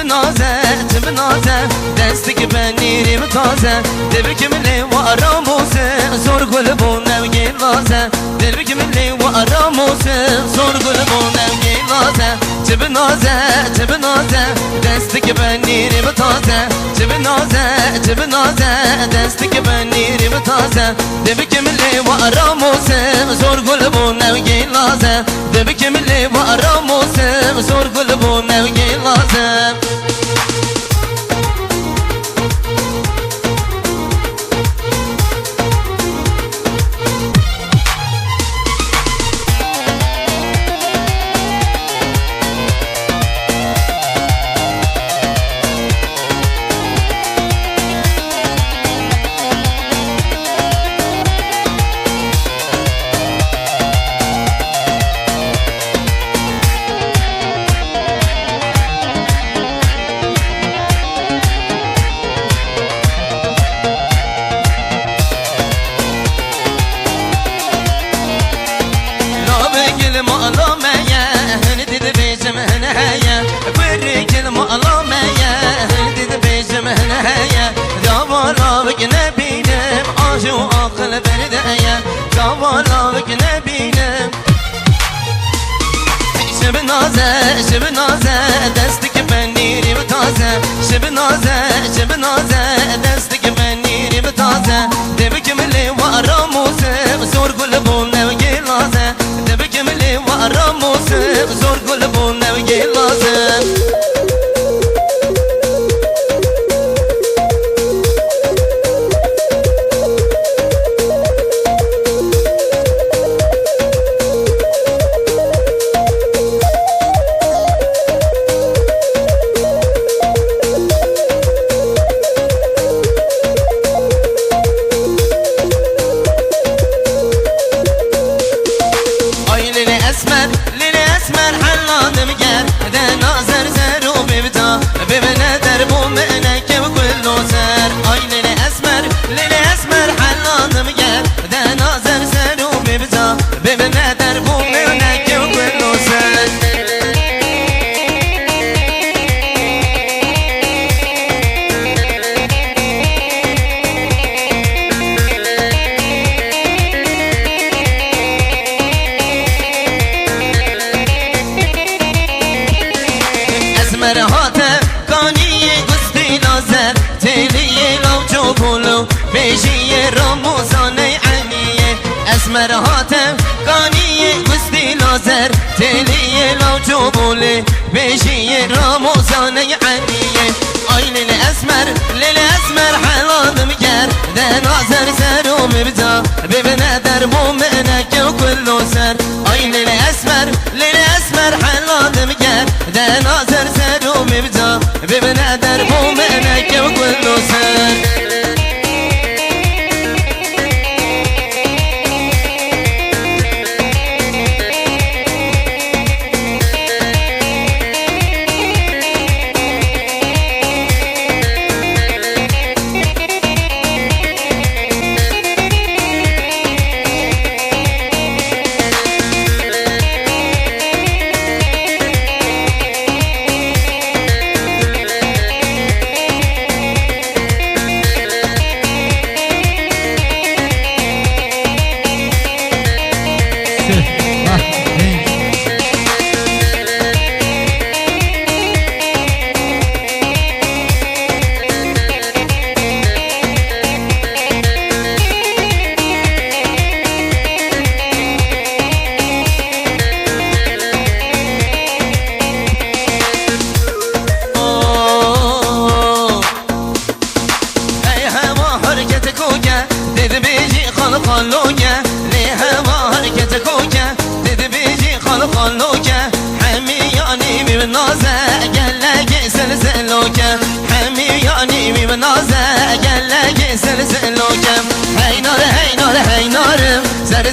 بنازه دستی که بنیریم تازه دل بکی ملی و آراموزه زور گل بونم گیلازه دل بکی ملی و آراموزه زور گل بونم گیلازه چه بنازه دستی که بنیریم تازه چه بنازه دستی که بنیریم تازه دل بکی ملی و آراموزه زور گل بونم گیلازه دل بکی ملی و آراموزه زور گل بونم گیلازه شب نازه دستی که بنیریم تازه شب نازه دستی که بنیریم تازه دبی که ملی و آراموزه زور گل بونه و گیلازه دبی که ملی و آراموزه زور گل بونه و گیلازه مرهاتم قانیه گستی لازر تلیه لاو جوبوله بیشی راموزانه عنیه آی لیل اسمر حلادم کرده نازر سر و مبزا ببنه در مومنک و کلو سر آی لیل اسمر حلادم کرده نازر سر و مبزا ببنه در مومنک و کلو سر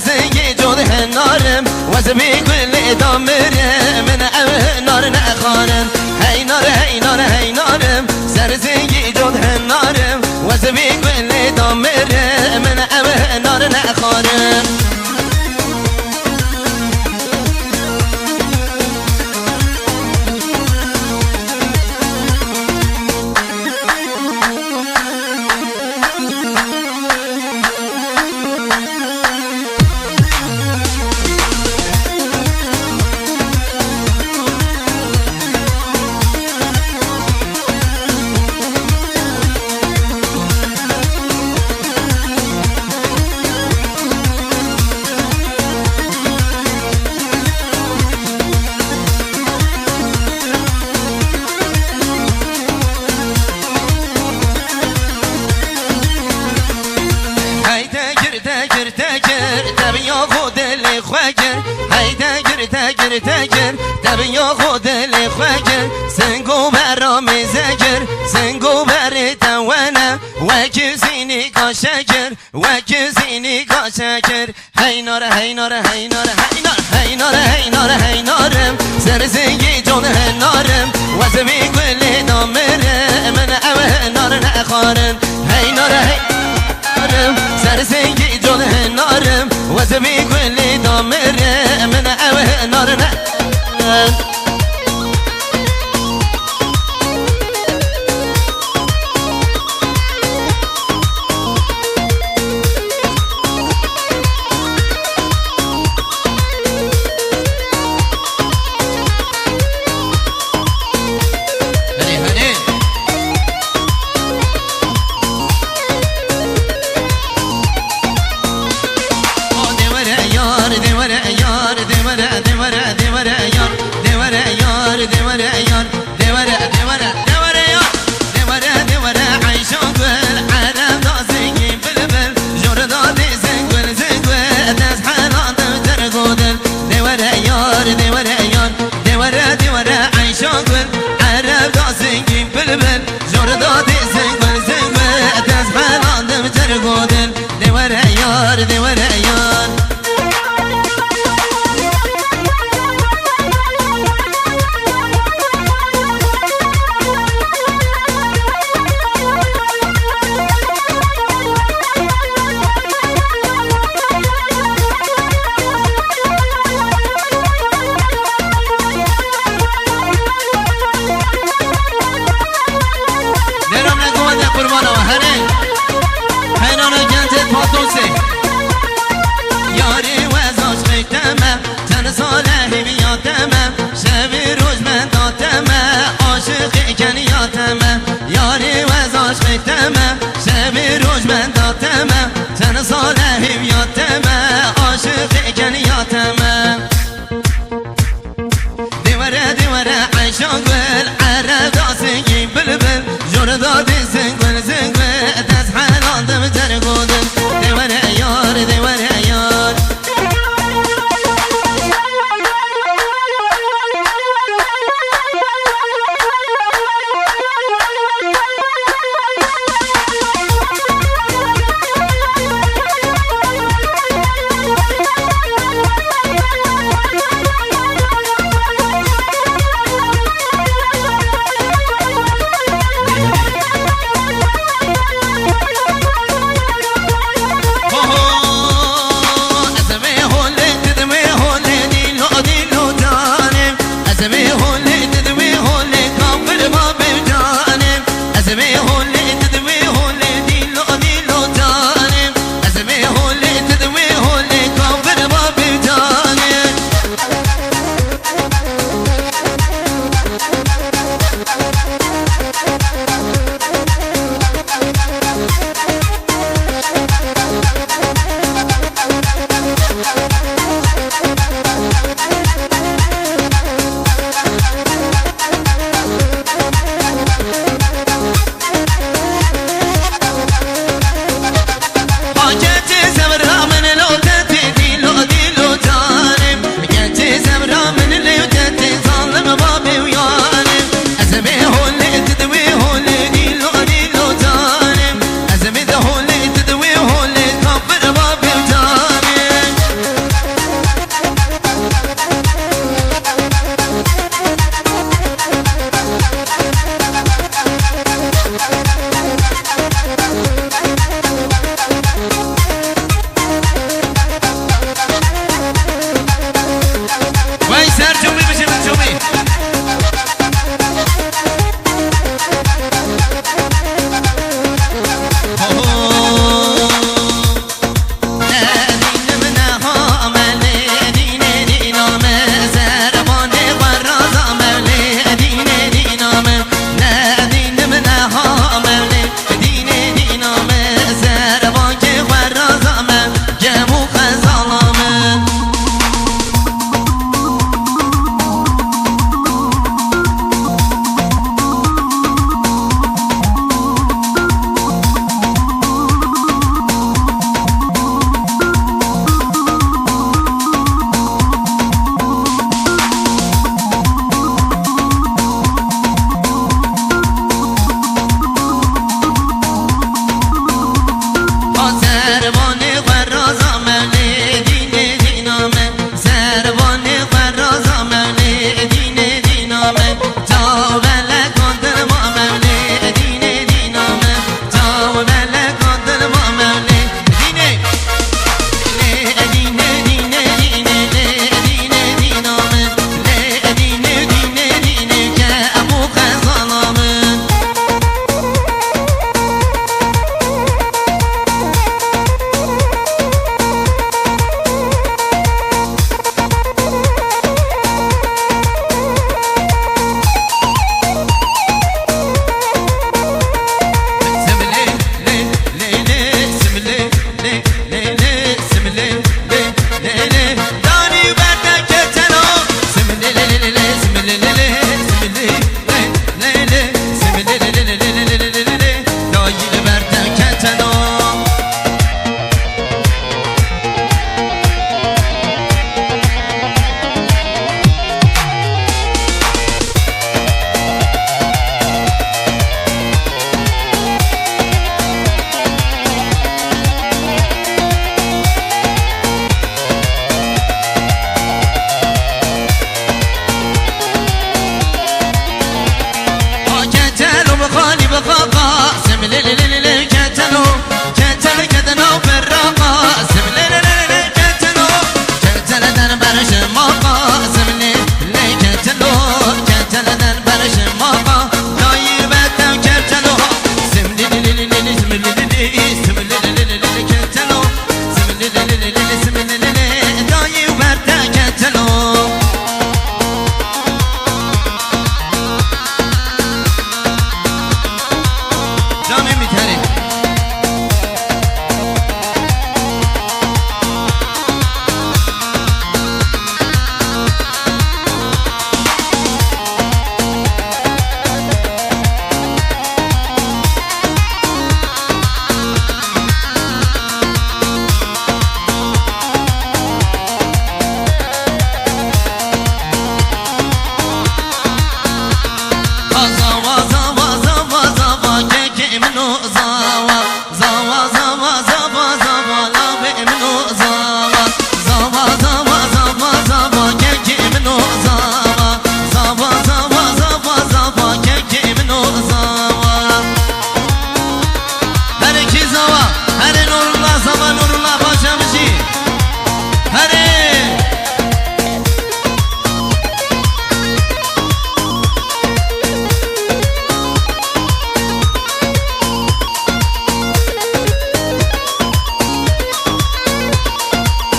زنگی جود هنارم وزبی کل دامره من اوه نار نخانم هینارم زنگی جود هنارم وزبی کل دامره من اوه نار نخانم خواگر هی تگر دبیا خود لی خواگر سنگو برام زگر سنگو بر دوانه وکی زینی کاشگر وکی زینی کاشگر هی ناره هی ناره هی ناره هی ناره هی ناره هی ناره هی نارم سر زنگی جون هنارم وزمی گلی نامره من اوه نار نخارن هی ناره هی نارم سر زنگی جون هنارم وزمی گلی نامره من اوه نار نخارن Jungle